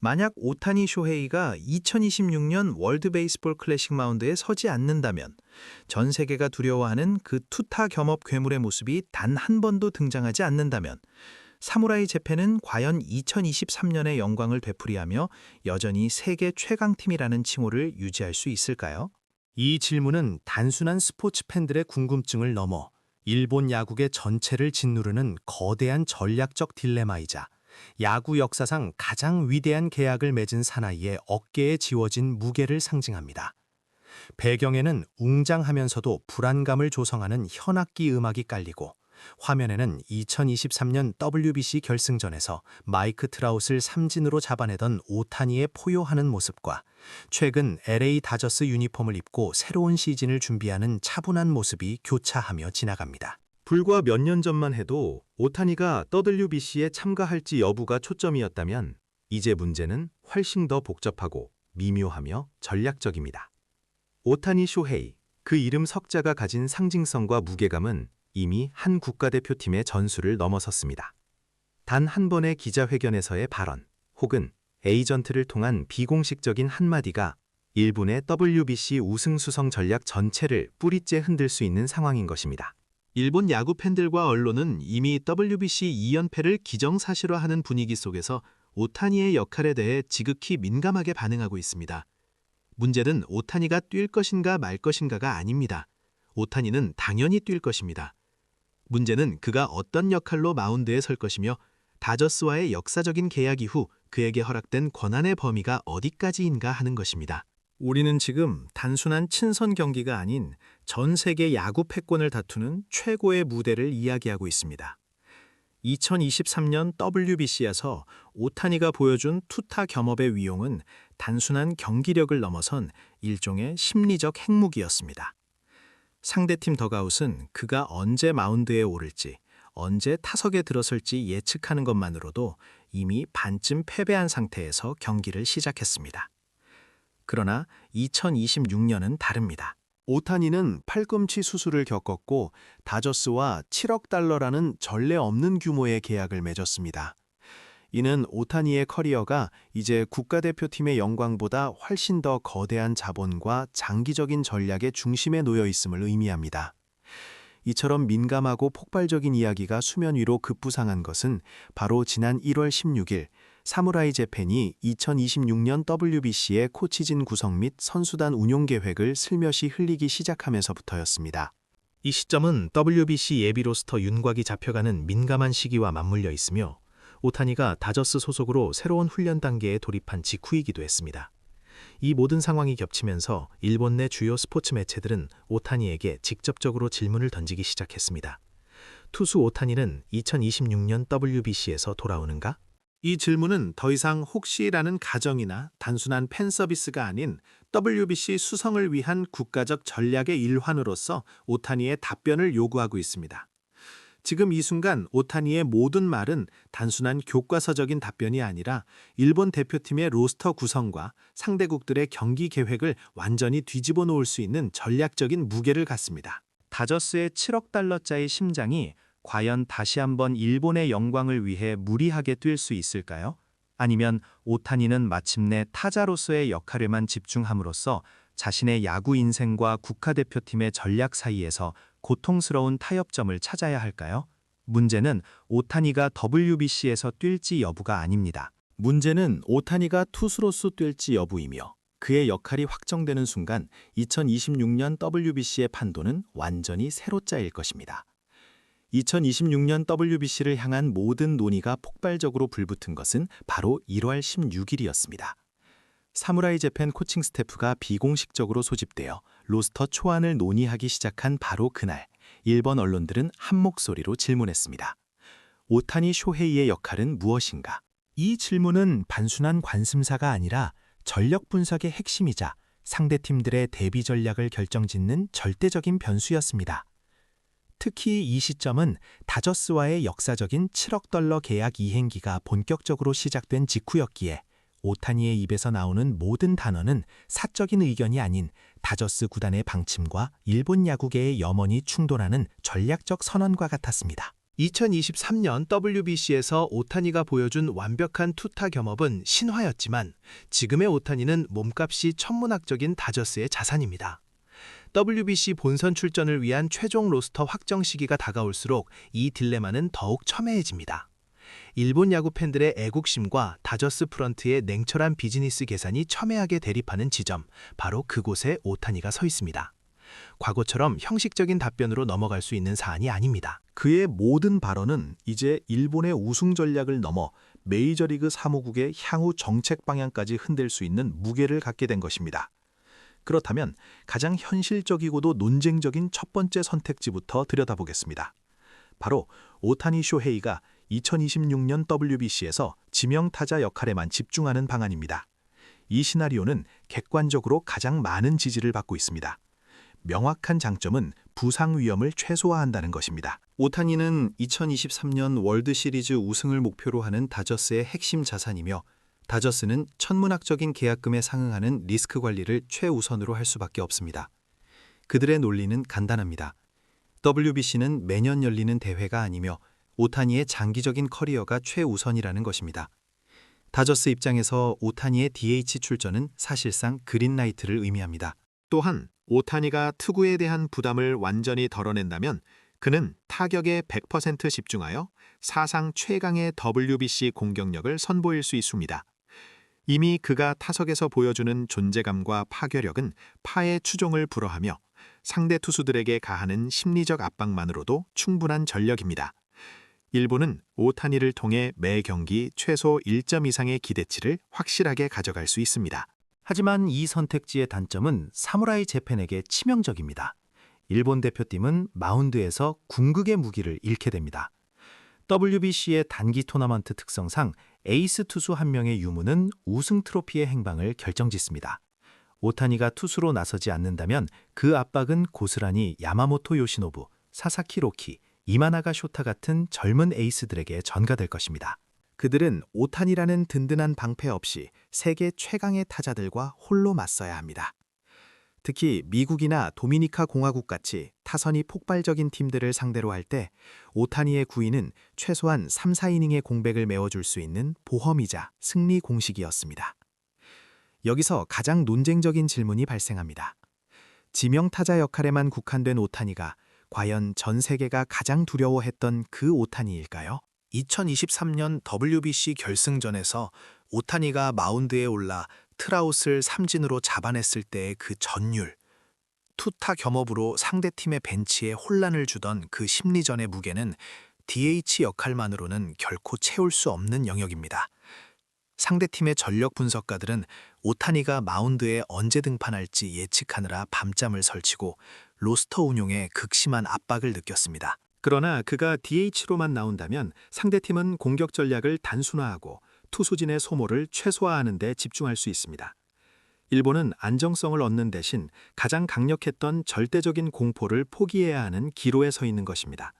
만약 오타니 쇼헤이가 2026년 월드 베이스볼 클래식 마운드에 서지 않는다면 전 세계가 두려워하는 그 투타 겸업 괴물의 모습이 단 한 번도 등장하지 않는다면 사무라이 재팬은 과연 2023년의 영광을 되풀이하며 여전히 세계 최강팀이라는 칭호를 유지할 수 있을까요? 이 질문은 단순한 스포츠 팬들의 궁금증을 넘어 일본 야구계 전체를 짓누르는 거대한 전략적 딜레마이자 야구 역사상 가장 위대한 계약을 맺은 사나이의 어깨에 지워진 무게를 상징합니다. 배경에는 웅장하면서도 불안감을 조성하는 현악기 음악이 깔리고 화면에는 2023년 WBC 결승전에서 마이크 트라웃을 삼진으로 잡아내던 오타니의 포효하는 모습과 최근 LA 다저스 유니폼을 입고 새로운 시즌을 준비하는 차분한 모습이 교차하며 지나갑니다. 불과 몇 년 전만 해도 오타니가 WBC에 참가할지 여부가 초점이었다면 이제 문제는 훨씬 더 복잡하고 미묘하며 전략적입니다. 오타니 쇼헤이, 그 이름 석자가 가진 상징성과 무게감은 이미 한 국가대표팀의 전술을 넘어섰습니다. 단 한 번의 기자회견에서의 발언 혹은 에이전트를 통한 비공식적인 한마디가 일본의 WBC 우승수성 전략 전체를 뿌리째 흔들 수 있는 상황인 것입니다. 일본 야구 팬들과 언론은 이미 WBC 2연패를 기정사실화하는 분위기 속에서 오타니의 역할에 대해 지극히 민감하게 반응하고 있습니다. 문제는 오타니가 뛸 것인가 말 것인가가 아닙니다. 오타니는 당연히 뛸 것입니다. 문제는 그가 어떤 역할로 마운드에 설 것이며 다저스와의 역사적인 계약 이후 그에게 허락된 권한의 범위가 어디까지인가 하는 것입니다. 우리는 지금 단순한 친선 경기가 아닌 전 세계 야구 패권을 다투는 최고의 무대를 이야기하고 있습니다. 2023년 WBC에서 오타니가 보여준 투타 겸업의 위용은 단순한 경기력을 넘어선 일종의 심리적 핵무기였습니다. 상대팀 더가웃은 그가 언제 마운드에 오를지, 언제 타석에 들어설지 예측하는 것만으로도 이미 반쯤 패배한 상태에서 경기를 시작했습니다. 그러나 2026년은 다릅니다. 오타니는 팔꿈치 수술을 겪었고 다저스와 7억 달러라는 전례 없는 규모의 계약을 맺었습니다. 이는 오타니의 커리어가 이제 국가대표팀의 영광보다 훨씬 더 거대한 자본과 장기적인 전략의 중심에 놓여 있음을 의미합니다. 이처럼 민감하고 폭발적인 이야기가 수면 위로 급부상한 것은 바로 지난 1월 16일 사무라이 재팬이 2026년 WBC의 코치진 구성 및 선수단 운용 계획을 슬며시 흘리기 시작하면서부터였습니다. 이 시점은 WBC 예비 로스터 윤곽이 잡혀가는 민감한 시기와 맞물려 있으며 오타니가 다저스 소속으로 새로운 훈련 단계에 돌입한 직후이기도 했습니다. 이 모든 상황이 겹치면서 일본 내 주요 스포츠 매체들은 오타니에게 직접적으로 질문을 던지기 시작했습니다. 투수 오타니는 2026년 WBC에서 돌아오는가? 이 질문은 더 이상 혹시라는 가정이나 단순한 팬 서비스가 아닌 WBC 수성을 위한 국가적 전략의 일환으로서 오타니의 답변을 요구하고 있습니다. 지금 이 순간 오타니의 모든 말은 단순한 교과서적인 답변이 아니라 일본 대표팀의 로스터 구성과 상대국들의 경기 계획을 완전히 뒤집어 놓을 수 있는 전략적인 무게를 갖습니다. 다저스의 7억 달러짜리 심장이 과연 다시 한번 일본의 영광을 위해 무리하게 뛸 수 있을까요? 아니면 오타니는 마침내 타자로서의 역할에만 집중함으로써 자신의 야구 인생과 국가대표팀의 전략 사이에서 고통스러운 타협점을 찾아야 할까요? 문제는 오타니가 WBC에서 뛸지 여부가 아닙니다. 문제는 오타니가 투수로서 뛸지 여부이며 그의 역할이 확정되는 순간 2026년 WBC의 판도는 완전히 새로 짜일 것입니다. 2026년 WBC를 향한 모든 논의가 폭발적으로 불붙은 것은 바로 1월 16일이었습니다. 사무라이 재팬 코칭 스태프가 비공식적으로 소집되어 로스터 초안을 논의하기 시작한 바로 그날, 일본 언론들은 한 목소리로 질문했습니다. 오타니 쇼헤이의 역할은 무엇인가? 이 질문은 단순한 관심사가 아니라 전력 분석의 핵심이자 상대팀들의 대비 전략을 결정짓는 절대적인 변수였습니다. 특히 이 시점은 다저스와의 역사적인 7억 달러 계약 이행기가 본격적으로 시작된 직후였기에 오타니의 입에서 나오는 모든 단어는 사적인 의견이 아닌 다저스 구단의 방침과 일본 야구계의 염원이 충돌하는 전략적 선언과 같았습니다. 2023년 WBC에서 오타니가 보여준 완벽한 투타 겸업은 신화였지만 지금의 오타니는 몸값이 천문학적인 다저스의 자산입니다. WBC 본선 출전을 위한 최종 로스터 확정 시기가 다가올수록 이 딜레마는 더욱 첨예해집니다. 일본 야구 팬들의 애국심과 다저스 프런트의 냉철한 비즈니스 계산이 첨예하게 대립하는 지점, 바로 그곳에 오타니가 서 있습니다. 과거처럼 형식적인 답변으로 넘어갈 수 있는 사안이 아닙니다. 그의 모든 발언은 이제 일본의 우승 전략을 넘어 메이저리그 사무국의 향후 정책 방향까지 흔들 수 있는 무게를 갖게 된 것입니다. 그렇다면 가장 현실적이고도 논쟁적인 첫 번째 선택지부터 들여다보겠습니다. 바로 오타니 쇼헤이가 2026년 WBC에서 지명타자 역할에만 집중하는 방안입니다. 이 시나리오는 객관적으로 가장 많은 지지를 받고 있습니다. 명확한 장점은 부상 위험을 최소화한다는 것입니다. 오타니는 2023년 월드시리즈 우승을 목표로 하는 다저스의 핵심 자산이며 다저스는 천문학적인 계약금에 상응하는 리스크 관리를 최우선으로 할 수밖에 없습니다. 그들의 논리는 간단합니다. WBC는 매년 열리는 대회가 아니며 오타니의 장기적인 커리어가 최우선이라는 것입니다. 다저스 입장에서 오타니의 DH 출전은 사실상 그린라이트를 의미합니다. 또한 오타니가 투구에 대한 부담을 완전히 덜어낸다면 그는 타격에 100% 집중하여 사상 최강의 WBC 공격력을 선보일 수 있습니다. 이미 그가 타석에서 보여주는 존재감과 파괴력은 파의 추종을 불허하며 상대 투수들에게 가하는 심리적 압박만으로도 충분한 전력입니다. 일본은 오타니를 통해 매 경기 최소 1점 이상의 기대치를 확실하게 가져갈 수 있습니다. 하지만 이 선택지의 단점은 사무라이 재팬에게 치명적입니다. 일본 대표팀은 마운드에서 궁극의 무기를 잃게 됩니다. WBC의 단기 토너먼트 특성상 에이스 투수 한 명의 유무는 우승 트로피의 행방을 결정짓습니다. 오타니가 투수로 나서지 않는다면 그 압박은 고스란히 야마모토 요시노부, 사사키 로키, 이마나가 쇼타 같은 젊은 에이스들에게 전가될 것입니다. 그들은 오타니라는 든든한 방패 없이 세계 최강의 타자들과 홀로 맞서야 합니다. 특히 미국이나 도미니카 공화국 같이 타선이 폭발적인 팀들을 상대로 할 때 오타니의 구위는 최소한 3, 4이닝의 공백을 메워줄 수 있는 보험이자 승리 공식이었습니다. 여기서 가장 논쟁적인 질문이 발생합니다. 지명타자 역할에만 국한된 오타니가 과연 전 세계가 가장 두려워했던 그 오타니일까요? 2023년 WBC 결승전에서 오타니가 마운드에 올라 트라웃을 삼진으로 잡아냈을 때의 그 전율, 투타 겸업으로 상대팀의 벤치에 혼란을 주던 그 심리전의 무게는 DH 역할만으로는 결코 채울 수 없는 영역입니다. 상대팀의 전력 분석가들은 오타니가 마운드에 언제 등판할지 예측하느라 밤잠을 설치고 로스터 운용에 극심한 압박을 느꼈습니다. 그러나 그가 DH로만 나온다면 상대팀은 공격 전략을 단순화하고 투수진의 소모를 최소화하는 데 집중할 수 있습니다. 일본은 안정성을 얻는 대신 가장 강력했던 절대적인 공포를 포기해야 하는 기로에 서 있는 것입니다.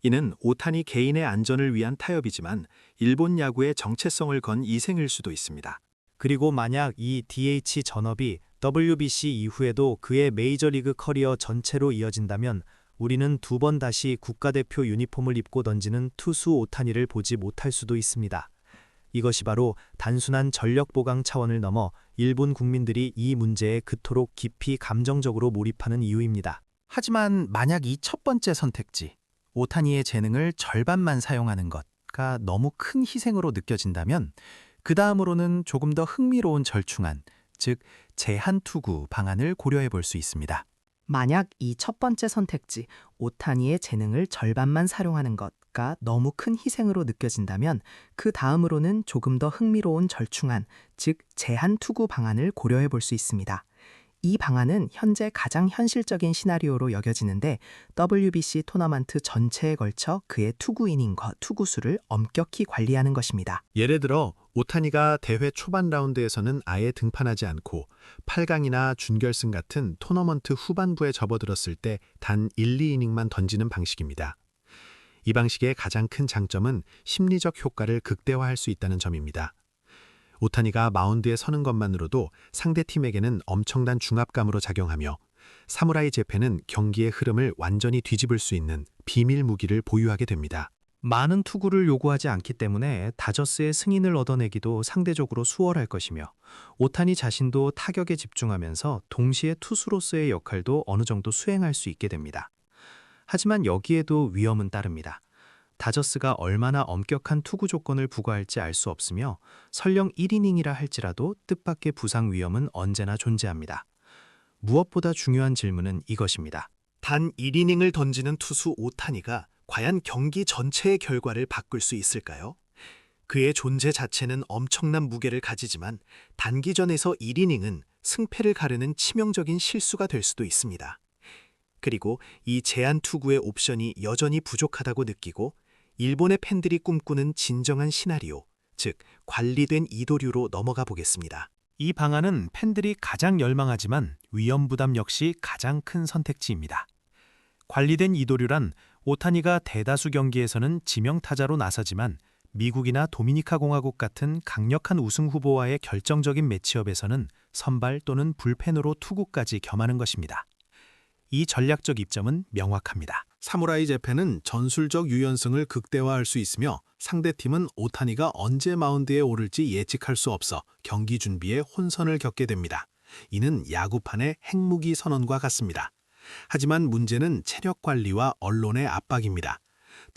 이는 오타니 개인의 안전을 위한 타협이지만 일본 야구의 정체성을 건 이생일 수도 있습니다. 그리고 만약 이 DH 전업이 WBC 이후에도 그의 메이저리그 커리어 전체로 이어진다면 우리는 두 번 다시 국가대표 유니폼을 입고 던지는 투수 오타니를 보지 못할 수도 있습니다. 이것이 바로 단순한 전력 보강 차원을 넘어 일본 국민들이 이 문제에 그토록 깊이 감정적으로 몰입하는 이유입니다. 하지만 만약 이 첫 번째 선택지, 오타니의 재능을 절반만 사용하는 것가 너무 큰 희생으로 느껴진다면 그 다음으로는 조금 더 흥미로운 절충안, 즉 제한 투구 방안을 고려해 볼 수 있습니다. 만약 이 첫 번째 선택지, 오타니의 재능을 절반만 사용하는 것가 너무 큰 희생으로 느껴진다면 그 다음으로는 조금 더 흥미로운 절충안, 즉 제한 투구 방안을 고려해 볼 수 있습니다. 이 방안은 현재 가장 현실적인 시나리오로 여겨지는데 WBC 토너먼트 전체에 걸쳐 그의 투구 이닝과 투구수를 엄격히 관리하는 것입니다. 예를 들어 오타니가 대회 초반 라운드에서는 아예 등판하지 않고 8강이나 준결승 같은 토너먼트 후반부에 접어들었을 때 단 1, 2이닝만 던지는 방식입니다. 이 방식의 가장 큰 장점은 심리적 효과를 극대화할 수 있다는 점입니다. 오타니가 마운드에 서는 것만으로도 상대팀에게는 엄청난 중압감으로 작용하며 사무라이 재팬은 경기의 흐름을 완전히 뒤집을 수 있는 비밀 무기를 보유하게 됩니다. 많은 투구를 요구하지 않기 때문에 다저스의 승인을 얻어내기도 상대적으로 수월할 것이며 오타니 자신도 타격에 집중하면서 동시에 투수로서의 역할도 어느 정도 수행할 수 있게 됩니다. 하지만 여기에도 위험은 따릅니다. 다저스가 얼마나 엄격한 투구 조건을 부과할지 알 수 없으며 설령 1이닝이라 할지라도 뜻밖의 부상 위험은 언제나 존재합니다. 무엇보다 중요한 질문은 이것입니다. 단 1이닝을 던지는 투수 오타니가 과연 경기 전체의 결과를 바꿀 수 있을까요? 그의 존재 자체는 엄청난 무게를 가지지만 단기전에서 1이닝은 승패를 가르는 치명적인 실수가 될 수도 있습니다. 그리고 이 제한 투구의 옵션이 여전히 부족하다고 느끼고 일본의 팬들이 꿈꾸는 진정한 시나리오, 즉 관리된 이도류로 넘어가 보겠습니다. 이 방안은 팬들이 가장 열망하지만 위험 부담 역시 가장 큰 선택지입니다. 관리된 이도류란 오타니가 대다수 경기에서는 지명 타자로 나서지만 미국이나 도미니카 공화국 같은 강력한 우승 후보와의 결정적인 매치업에서는 선발 또는 불펜으로 투구까지 겸하는 것입니다. 이 전략적 입점은 명확합니다. 사무라이 재팬은 전술적 유연성을 극대화할 수 있으며 상대팀은 오타니가 언제 마운드에 오를지 예측할 수 없어 경기 준비에 혼선을 겪게 됩니다. 이는 야구판의 핵무기 선언과 같습니다. 하지만 문제는 체력 관리와 언론의 압박입니다.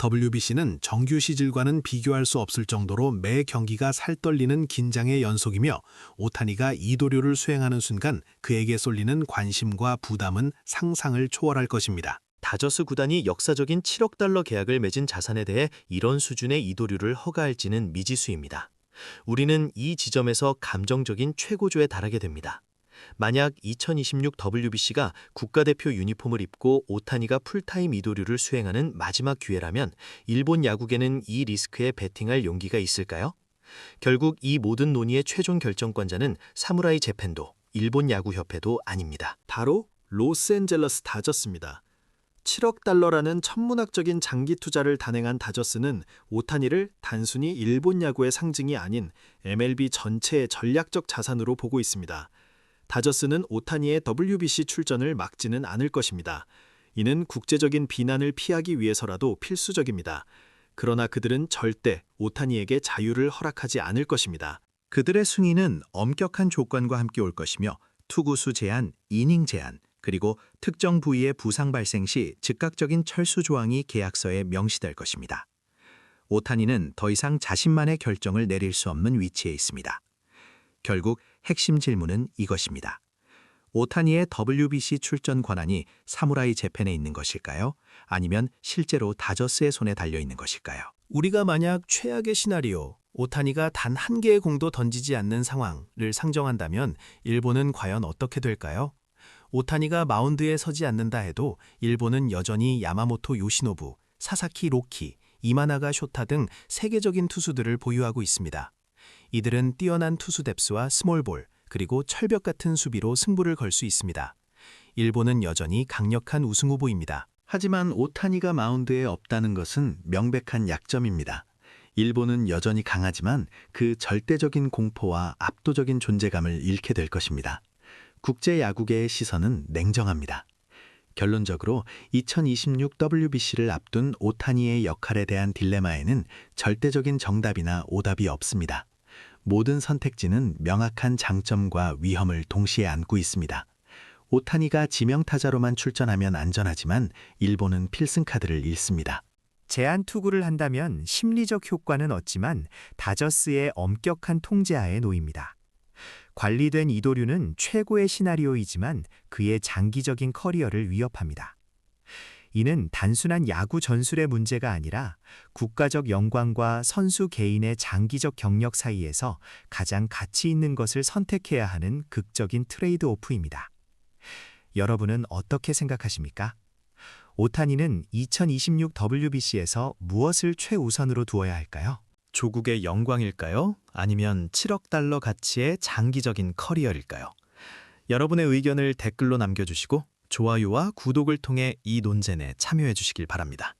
WBC는 정규 시즌과는 비교할 수 없을 정도로 매 경기가 살떨리는 긴장의 연속이며 오타니가 이도류를 수행하는 순간 그에게 쏠리는 관심과 부담은 상상을 초월할 것입니다. 다저스 구단이 역사적인 7억 달러 계약을 맺은 자산에 대해 이런 수준의 이도류를 허가할지는 미지수입니다. 우리는 이 지점에서 감정적인 최고조에 달하게 됩니다. 만약 2026 WBC가 국가대표 유니폼을 입고 오타니가 풀타임 이도류를 수행하는 마지막 기회라면 일본 야구계는 이 리스크에 베팅할 용기가 있을까요? 결국 이 모든 논의의 최종 결정권자는 사무라이 재팬도 일본 야구협회도 아닙니다. 바로 로스앤젤러스 다저스입니다. 7억 달러라는 천문학적인 장기 투자를 단행한 다저스는 오타니를 단순히 일본 야구의 상징이 아닌 MLB 전체의 전략적 자산으로 보고 있습니다. 다저스는 오타니의 WBC 출전을 막지는 않을 것입니다. 이는 국제적인 비난을 피하기 위해서라도 필수적입니다. 그러나 그들은 절대 오타니에게 자유를 허락하지 않을 것입니다. 그들의 승인은 엄격한 조건과 함께 올 것이며 투구수 제한, 이닝 제한, 그리고 특정 부위의 부상 발생 시 즉각적인 철수 조항이 계약서에 명시될 것입니다. 오타니는 더 이상 자신만의 결정을 내릴 수 없는 위치에 있습니다. 결국 핵심 질문은 이것입니다. 오타니의 WBC 출전 권한이 사무라이 재팬에 있는 것일까요? 아니면 실제로 다저스의 손에 달려 있는 것일까요? 우리가 만약 최악의 시나리오, 오타니가 단 한 개의 공도 던지지 않는 상황을 상정한다면 일본은 과연 어떻게 될까요? 오타니가 마운드에 서지 않는다 해도 일본은 여전히 야마모토 요시노부, 사사키 로키, 이마나가 쇼타 등 세계적인 투수들을 보유하고 있습니다. 이들은 뛰어난 투수 뎁스와 스몰볼, 그리고 철벽 같은 수비로 승부를 걸 수 있습니다. 일본은 여전히 강력한 우승 후보입니다. 하지만 오타니가 마운드에 없다는 것은 명백한 약점입니다. 일본은 여전히 강하지만 그 절대적인 공포와 압도적인 존재감을 잃게 될 것입니다. 국제 야구계의 시선은 냉정합니다. 결론적으로 2026 WBC를 앞둔 오타니의 역할에 대한 딜레마에는 절대적인 정답이나 오답이 없습니다. 모든 선택지는 명확한 장점과 위험을 동시에 안고 있습니다. 오타니가 지명타자로만 출전하면 안전하지만 일본은 필승카드를 잃습니다. 제한 투구를 한다면 심리적 효과는 얻지만 다저스의 엄격한 통제하에 놓입니다. 관리된 이도류는 최고의 시나리오이지만 그의 장기적인 커리어를 위협합니다. 이는 단순한 야구 전술의 문제가 아니라 국가적 영광과 선수 개인의 장기적 경력 사이에서 가장 가치 있는 것을 선택해야 하는 극적인 트레이드 오프입니다. 여러분은 어떻게 생각하십니까? 오타니는 2026 WBC에서 무엇을 최우선으로 두어야 할까요? 조국의 영광일까요? 아니면 7억 달러 가치의 장기적인 커리어일까요? 여러분의 의견을 댓글로 남겨주시고 좋아요와 구독을 통해 이 논쟁에 참여해 주시길 바랍니다.